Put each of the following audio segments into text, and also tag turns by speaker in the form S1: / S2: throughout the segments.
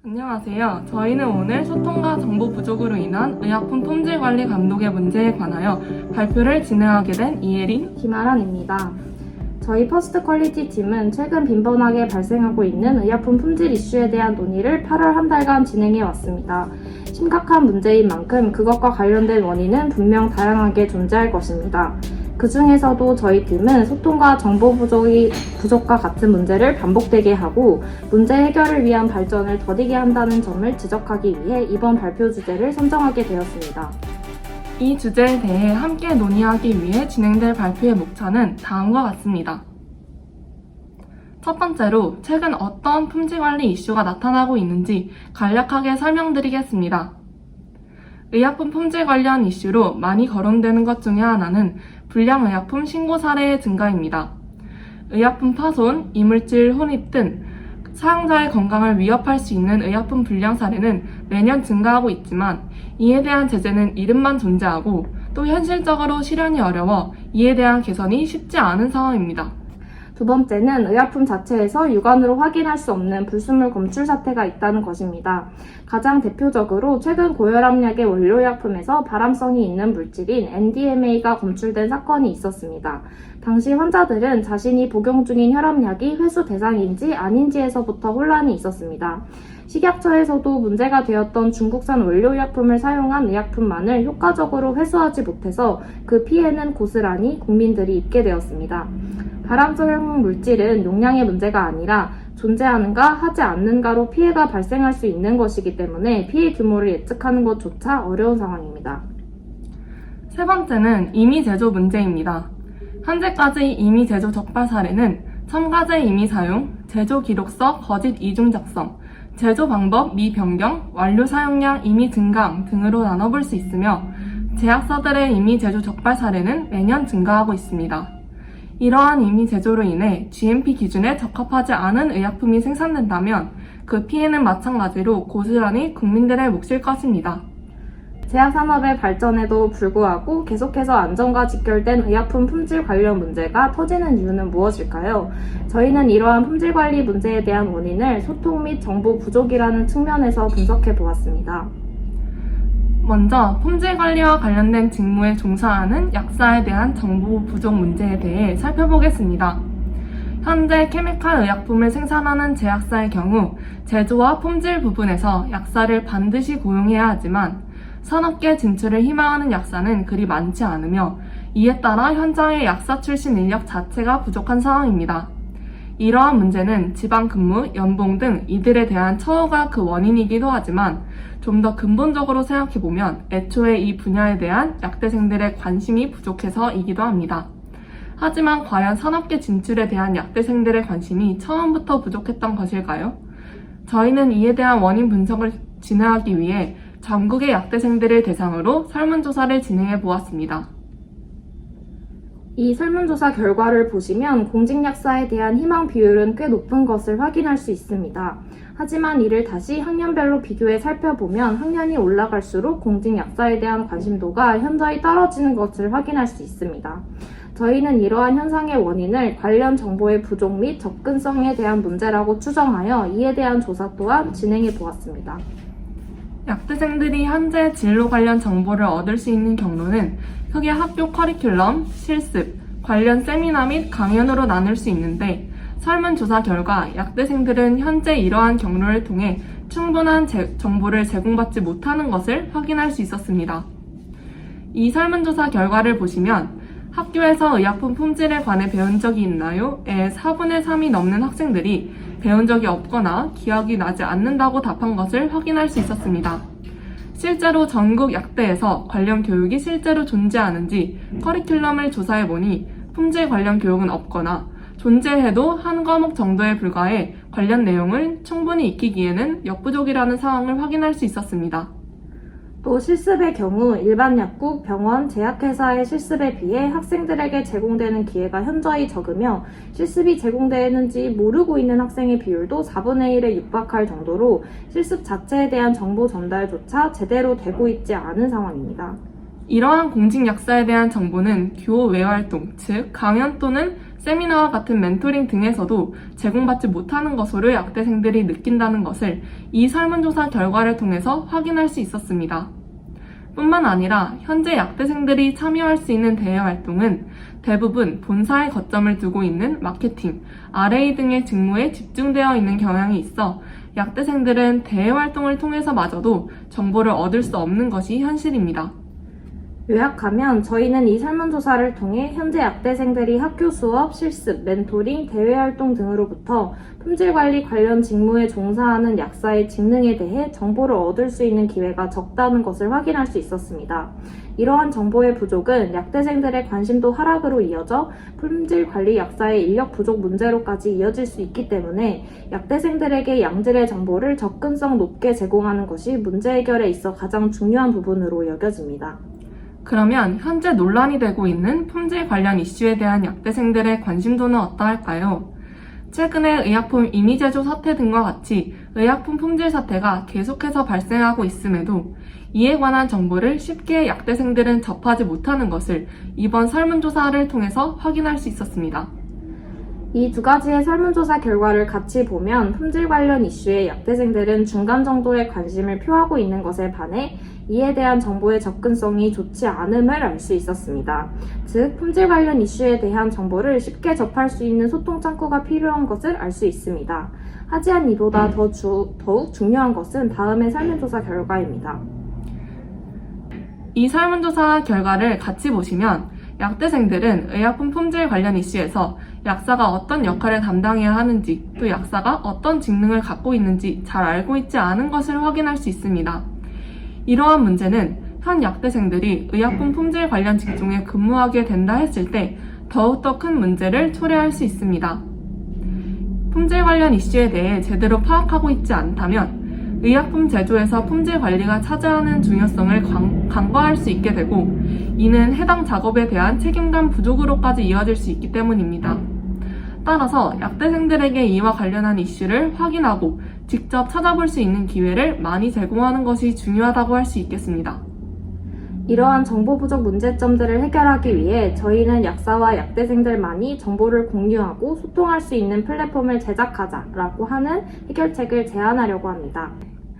S1: 안녕하세요. 저희는 오늘 소통과 정보 부족으로 인한 의약품 품질 관리 감독의 문제에 관하여 발표를 진행하게 된 이혜린,
S2: 김아란입니다. 저희 퍼스트 퀄리티 팀은 최근 빈번하게 발생하고 있는 의약품 품질 이슈에 대한 논의를 8월 한 달간 진행해 왔습니다. 심각한 문제인 만큼 그것과 관련된 원인은 분명 다양하게 존재할 것입니다. 그 중에서도 저희 팀은 소통과 정보 부족과 같은 문제를 반복되게 하고 문제 해결을 위한 발전을 더디게 한다는 점을 지적하기 위해 이번 발표 주제를 선정하게 되었습니다.
S1: 이 주제에 대해 함께 논의하기 위해 진행될 발표의 목차는 다음과 같습니다. 첫 번째로 최근 어떤 품질 관리 이슈가 나타나고 있는지 간략하게 설명드리겠습니다. 의약품 품질 관련 이슈로 많이 거론되는 것 중에 하나는 불량의약품 신고 사례의 증가입니다. 의약품 파손, 이물질 혼입 등 사용자의 건강을 위협할 수 있는 의약품 불량 사례는 매년 증가하고 있지만 이에 대한 제재는 이름만 존재하고 또 현실적으로 실현이 어려워 이에 대한 개선이 쉽지 않은 상황입니다.
S2: 두 번째는 의약품 자체에서 육안으로 확인할 수 없는 불순물 검출 사태가 있다는 것입니다. 가장 대표적으로 최근 고혈압약의 원료의약품에서 발암성이 있는 물질인 NDMA가 검출된 사건이 있었습니다. 당시 환자들은 자신이 복용 중인 혈압약이 회수 대상인지 아닌지에서부터 혼란이 있었습니다. 식약처에서도 문제가 되었던 중국산 원료의약품을 사용한 의약품만을 효과적으로 회수하지 못해서 그 피해는 고스란히 국민들이 입게 되었습니다. 발암성 물질은 용량의 문제가 아니라 존재하는가 하지 않는가로 피해가 발생할 수 있는 것이기 때문에 피해 규모를 예측하는 것조차 어려운 상황입니다.
S1: 세 번째는 임의 제조 문제입니다. 현재까지 임의 제조 적발 사례는 첨가제 임의 사용, 제조 기록서 거짓 이중 작성, 제조 방법 미변경, 완료 사용량 임의 증강 등으로 나눠볼 수 있으며 제약사들의 임의 제조 적발 사례는 매년 증가하고 있습니다. 이러한 임의 제조로 인해 GMP 기준에 적합하지 않은 의약품이 생산된다면 그 피해는 마찬가지로 고스란히 국민들의 몫일 것입니다.
S2: 제약산업의 발전에도 불구하고 계속해서 안전과 직결된 의약품 품질 관련 문제가 터지는 이유는 무엇일까요? 저희는 이러한 품질 관리 문제에 대한 원인을 소통 및 정보 부족이라는 측면에서 분석해 보았습니다.
S1: 먼저 품질 관리와 관련된 직무에 종사하는 약사에 대한 정보 부족 문제에 대해 살펴보겠습니다. 현재 케미칼 의약품을 생산하는 제약사의 경우 제조와 품질 부분에서 약사를 반드시 고용해야 하지만 산업계 진출을 희망하는 약사는 그리 많지 않으며 이에 따라 현장의 약사 출신 인력 자체가 부족한 상황입니다. 이러한 문제는 지방 근무, 연봉 등 이들에 대한 처우가 그 원인이기도 하지만 좀 더 근본적으로 생각해보면 애초에 이 분야에 대한 약대생들의 관심이 부족해서이기도 합니다. 하지만 과연 산업계 진출에 대한 약대생들의 관심이 처음부터 부족했던 것일까요? 저희는 이에 대한 원인 분석을 진행하기 위해 전국의 약대생들을 대상으로 설문조사를 진행해 보았습니다.
S2: 이 설문조사 결과를 보시면 공직약사에 대한 희망 비율은 꽤 높은 것을 확인할 수 있습니다. 하지만 이를 다시 학년별로 비교해 살펴보면 학년이 올라갈수록 공직약사에 대한 관심도가 현저히 떨어지는 것을 확인할 수 있습니다. 저희는 이러한 현상의 원인을 관련 정보의 부족 및 접근성에 대한 문제라고 추정하여 이에 대한 조사 또한 진행해 보았습니다.
S1: 약대생들이 현재 진로 관련 정보를 얻을 수 있는 경로는 크게 학교 커리큘럼, 실습, 관련 세미나 및 강연으로 나눌 수 있는데 설문조사 결과 약대생들은 현재 이러한 경로를 통해 충분한 정보를 제공받지 못하는 것을 확인할 수 있었습니다. 이 설문조사 결과를 보시면 학교에서 의약품 품질에 관해 배운 적이 있나요? 에 4분의 3이 넘는 학생들이 배운 적이 없거나 기억이 나지 않는다고 답한 것을 확인할 수 있었습니다. 실제로 전국 약대에서 관련 교육이 실제로 존재하는지 커리큘럼을 조사해보니 품질 관련 교육은 없거나 존재해도 한 과목 정도에 불과해 관련 내용을 충분히 익히기에는 역부족이라는 상황을 확인할 수 있었습니다.
S2: 또 실습의 경우 일반 약국, 병원, 제약회사의 실습에 비해 학생들에게 제공되는 기회가 현저히 적으며 실습이 제공되는지 모르고 있는 학생의 비율도 4분의 1에 육박할 정도로 실습 자체에 대한 정보 전달조차 제대로 되고 있지 않은 상황입니다.
S1: 이러한 공직약사에 대한 정보는 교외활동, 즉 강연 또는 세미나와 같은 멘토링 등에서도 제공받지 못하는 것으로 약대생들이 느낀다는 것을 이 설문조사 결과를 통해서 확인할 수 있었습니다. 뿐만 아니라 현재 약대생들이 참여할 수 있는 대외 활동은 대부분 본사에 거점을 두고 있는 마케팅, RA 등의 직무에 집중되어 있는 경향이 있어 약대생들은 대외 활동을 통해서마저도 정보를 얻을 수 없는 것이 현실입니다.
S2: 요약하면 저희는 이 설문조사를 통해 현재 약대생들이 학교 수업, 실습, 멘토링, 대외활동 등으로부터 품질관리 관련 직무에 종사하는 약사의 직능에 대해 정보를 얻을 수 있는 기회가 적다는 것을 확인할 수 있었습니다. 이러한 정보의 부족은 약대생들의 관심도 하락으로 이어져 품질관리 약사의 인력 부족 문제로까지 이어질 수 있기 때문에 약대생들에게 양질의 정보를 접근성 높게 제공하는 것이 문제 해결에 있어 가장 중요한 부분으로 여겨집니다.
S1: 그러면 현재 논란이 되고 있는 품질 관련 이슈에 대한 약대생들의 관심도는 어떠할까요? 최근에 의약품 임의 제조 사태 등과 같이 의약품 품질 사태가 계속해서 발생하고 있음에도 이에 관한 정보를 쉽게 약대생들은 접하지 못하는 것을 이번 설문조사를 통해서 확인할 수 있었습니다.
S2: 이 두 가지의 설문조사 결과를 같이 보면 품질 관련 이슈에 약대생들은 중간 정도의 관심을 표하고 있는 것에 반해 이에 대한 정보의 접근성이 좋지 않음을 알 수 있었습니다. 즉, 품질 관련 이슈에 대한 정보를 쉽게 접할 수 있는 소통 창구가 필요한 것을 알 수 있습니다. 하지만 이보다 더욱 중요한 것은 다음의 설문조사 결과입니다.
S1: 이 설문조사 결과를 같이 보시면 약대생들은 의약품 품질 관련 이슈에서 약사가 어떤 역할을 담당해야 하는지, 또 약사가 어떤 직능을 갖고 있는지 잘 알고 있지 않은 것을 확인할 수 있습니다. 이러한 문제는 현 약대생들이 의약품 품질 관련 직종에 근무하게 된다 했을 때 더욱더 큰 문제를 초래할 수 있습니다. 품질 관련 이슈에 대해 제대로 파악하고 있지 않다면 의약품 제조에서 품질 관리가 차지하는 중요성을 간과할 수 있게 되고 이는 해당 작업에 대한 책임감 부족으로까지 이어질 수 있기 때문입니다. 따라서 약대생들에게 이와 관련한 이슈를 확인하고 직접 찾아볼 수 있는 기회를 많이 제공하는 것이 중요하다고 할 수 있겠습니다.
S2: 이러한 정보 부족 문제점들을 해결하기 위해 저희는 약사와 약대생들만이 정보를 공유하고 소통할 수 있는 플랫폼을 제작하자라고 하는 해결책을 제안하려고 합니다.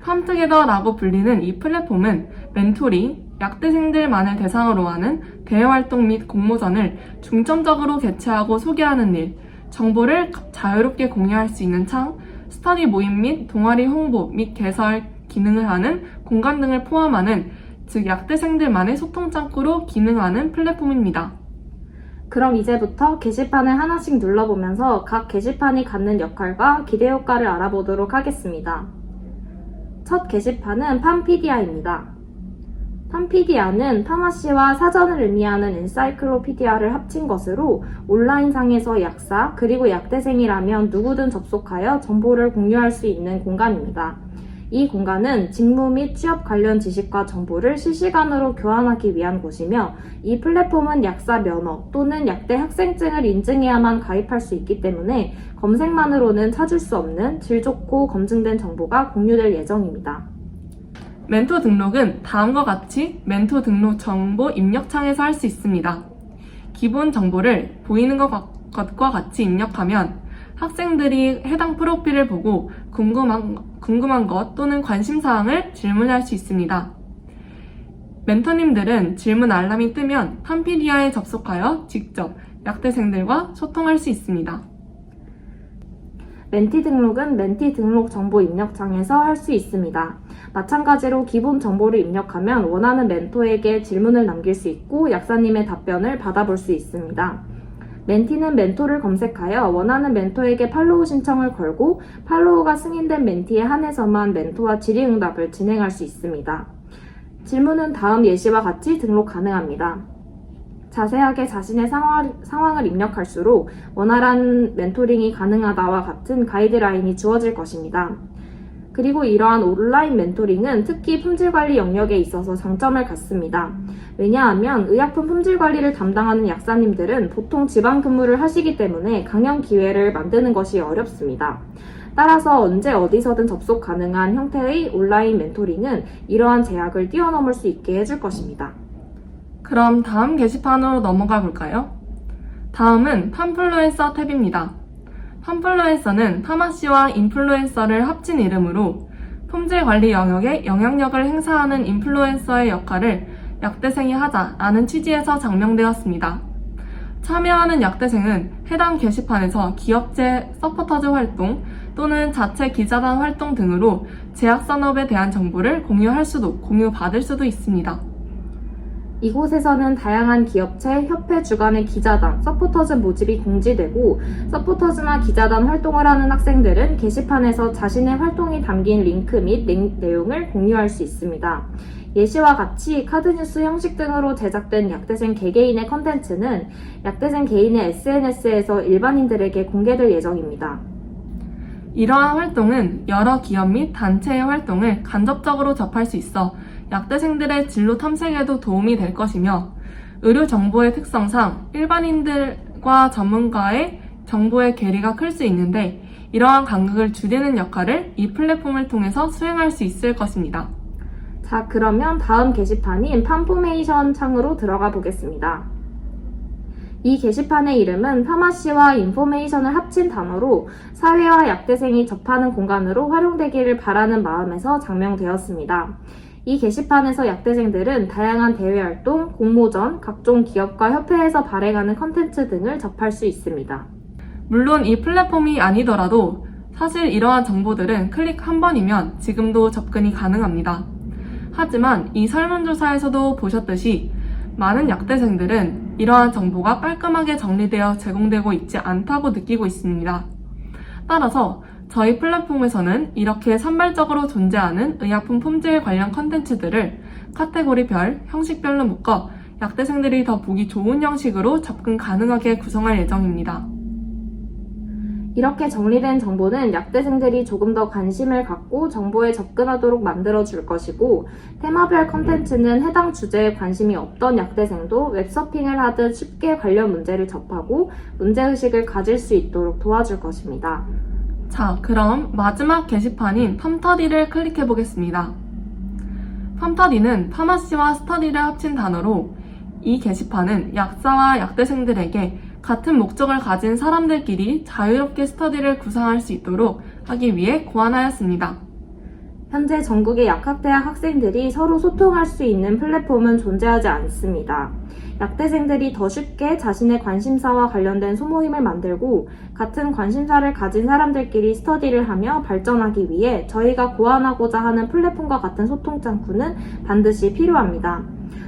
S1: 팜투게더라고 불리는 이 플랫폼은 멘토링, 약대생들만을 대상으로 하는 대외활동 및 공모전을 중점적으로 개최하고 소개하는 일, 정보를 자유롭게 공유할 수 있는 창, 스터디 모임 및 동아리 홍보 및 개설 기능을 하는 공간 등을 포함하는 즉 약대생들만의 소통 창구로 기능하는 플랫폼입니다.
S2: 그럼 이제부터 게시판을 하나씩 눌러보면서 각 게시판이 갖는 역할과 기대 효과를 알아보도록 하겠습니다. 첫 게시판은 팜피디아입니다. 팜피디아는 파마시와 사전을 의미하는 엔사이클로피디아를 합친 것으로 온라인상에서 약사 그리고 약대생이라면 누구든 접속하여 정보를 공유할 수 있는 공간입니다. 이 공간은 직무 및 취업 관련 지식과 정보를 실시간으로 교환하기 위한 곳이며 이 플랫폼은 약사 면허 또는 약대 학생증을 인증해야만 가입할 수 있기 때문에 검색만으로는 찾을 수 없는 질 좋고 검증된 정보가 공유될 예정입니다.
S1: 멘토 등록은 다음과 같이 멘토 등록 정보 입력창에서 할 수 있습니다. 기본 정보를 보이는 것과 같이 입력하면 학생들이 해당 프로필을 보고 궁금한 것 또는 관심사항을 질문할 수 있습니다. 멘토님들은 질문 알람이 뜨면 팜피디아에 접속하여 직접 약대생들과 소통할 수 있습니다.
S2: 멘티 등록은 멘티 등록 정보 입력창에서 할 수 있습니다. 마찬가지로 기본 정보를 입력하면 원하는 멘토에게 질문을 남길 수 있고 약사님의 답변을 받아볼 수 있습니다. 멘티는 멘토를 검색하여 원하는 멘토에게 팔로우 신청을 걸고 팔로우가 승인된 멘티에 한해서만 멘토와 질의응답을 진행할 수 있습니다. 질문은 다음 예시와 같이 등록 가능합니다. 자세하게 자신의 상황을 입력할수록 원활한 멘토링이 가능하다와 같은 가이드라인이 주어질 것입니다. 그리고 이러한 온라인 멘토링은 특히 품질관리 영역에 있어서 장점을 갖습니다. 왜냐하면 의약품 품질관리를 담당하는 약사님들은 보통 지방 근무를 하시기 때문에 강연 기회를 만드는 것이 어렵습니다. 따라서 언제 어디서든 접속 가능한 형태의 온라인 멘토링은 이러한 제약을 뛰어넘을 수 있게 해줄 것입니다.
S1: 그럼 다음 게시판으로 넘어가 볼까요? 다음은 팜플루엔서 탭입니다. 팜플루엔서는 파마시와 인플루엔서를 합친 이름으로 품질 관리 영역에 영향력을 행사하는 인플루엔서의 역할을 약대생이 하자라는 취지에서 장명되었습니다. 참여하는 약대생은 해당 게시판에서 기업체 서포터즈 활동 또는 자체 기자단 활동 등으로 제약산업에 대한 정보를 공유할 수도 공유받을 수도 있습니다.
S2: 이곳에서는 다양한 기업체, 협회 주관의 기자단, 서포터즈 모집이 공지되고 서포터즈나 기자단 활동을 하는 학생들은 게시판에서 자신의 활동이 담긴 링크 및 내용을 공유할 수 있습니다. 예시와 같이 카드뉴스 형식 등으로 제작된 약대생 개개인의 컨텐츠는 약대생 개인의 SNS에서 일반인들에게 공개될 예정입니다.
S1: 이러한 활동은 여러 기업 및 단체의 활동을 간접적으로 접할 수 있어 약대생들의 진로 탐색에도 도움이 될 것이며 의료 정보의 특성상 일반인들과 전문가의 정보의 괴리가 클 수 있는데 이러한 간극을 줄이는 역할을 이 플랫폼을 통해서 수행할 수 있을 것입니다.
S2: 자, 그러면 다음 게시판인 팜포메이션 창으로 들어가 보겠습니다. 이 게시판의 이름은 파마시와 인포메이션을 합친 단어로 사회와 약대생이 접하는 공간으로 활용되기를 바라는 마음에서 장명되었습니다. 이 게시판에서 약대생들은 다양한 대외활동, 공모전, 각종 기업과 협회에서 발행하는 컨텐츠 등을 접할 수 있습니다.
S1: 물론 이 플랫폼이 아니더라도 사실 이러한 정보들은 클릭 한 번이면 지금도 접근이 가능합니다. 하지만 이 설문조사에서도 보셨듯이 많은 약대생들은 이러한 정보가 깔끔하게 정리되어 제공되고 있지 않다고 느끼고 있습니다. 따라서 저희 플랫폼에서는 이렇게 산발적으로 존재하는 의약품 품질 관련 컨텐츠들을 카테고리별, 형식별로 묶어 약대생들이 더 보기 좋은 형식으로 접근 가능하게 구성할 예정입니다.
S2: 이렇게 정리된 정보는 약대생들이 조금 더 관심을 갖고 정보에 접근하도록 만들어줄 것이고 테마별 컨텐츠는 해당 주제에 관심이 없던 약대생도 웹서핑을 하듯 쉽게 관련 문제를 접하고 문제의식을 가질 수 있도록 도와줄 것입니다.
S1: 자, 그럼 마지막 게시판인 팜터디를 클릭해 보겠습니다. 팜터디는 파마시와 스터디를 합친 단어로 이 게시판은 약사와 약대생들에게 같은 목적을 가진 사람들끼리 자유롭게 스터디를 구상할 수 있도록 하기 위해 고안하였습니다.
S2: 현재 전국의 약학대학 학생들이 서로 소통할 수 있는 플랫폼은 존재하지 않습니다. 약대생들이 더 쉽게 자신의 관심사와 관련된 소모임을 만들고 같은 관심사를 가진 사람들끼리 스터디를 하며 발전하기 위해 저희가 고안하고자 하는 플랫폼과 같은 소통 창구는 반드시 필요합니다.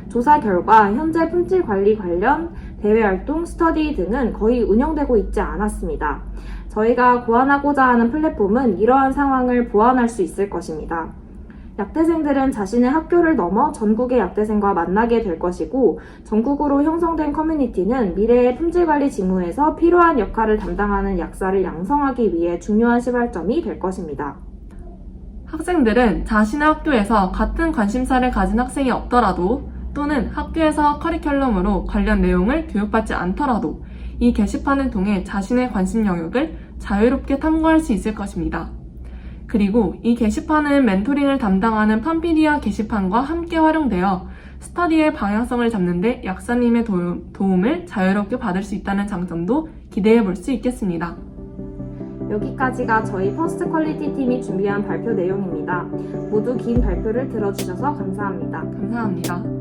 S2: 조사 결과 현재 품질 관리 관련 대외활동, 스터디 등은 거의 운영되고 있지 않았습니다. 저희가 고안하고자 하는 플랫폼은 이러한 상황을 보완할 수 있을 것입니다. 약대생들은 자신의 학교를 넘어 전국의 약대생과 만나게 될 것이고 전국으로 형성된 커뮤니티는 미래의 품질관리 직무에서 필요한 역할을 담당하는 약사를 양성하기 위해 중요한 시발점이 될 것입니다.
S1: 학생들은 자신의 학교에서 같은 관심사를 가진 학생이 없더라도 또는 학교에서 커리큘럼으로 관련 내용을 교육받지 않더라도 이 게시판을 통해 자신의 관심 영역을 자유롭게 탐구할 수 있을 것입니다. 그리고 이 게시판은 멘토링을 담당하는 팜피디아 게시판과 함께 활용되어 스터디의 방향성을 잡는 데 약사님의 도움을 자유롭게 받을 수 있다는 장점도 기대해 볼 수 있겠습니다.
S2: 여기까지가 저희 퍼스트 퀄리티 팀이 준비한 발표 내용입니다. 모두 긴 발표를 들어주셔서 감사합니다.
S1: 감사합니다.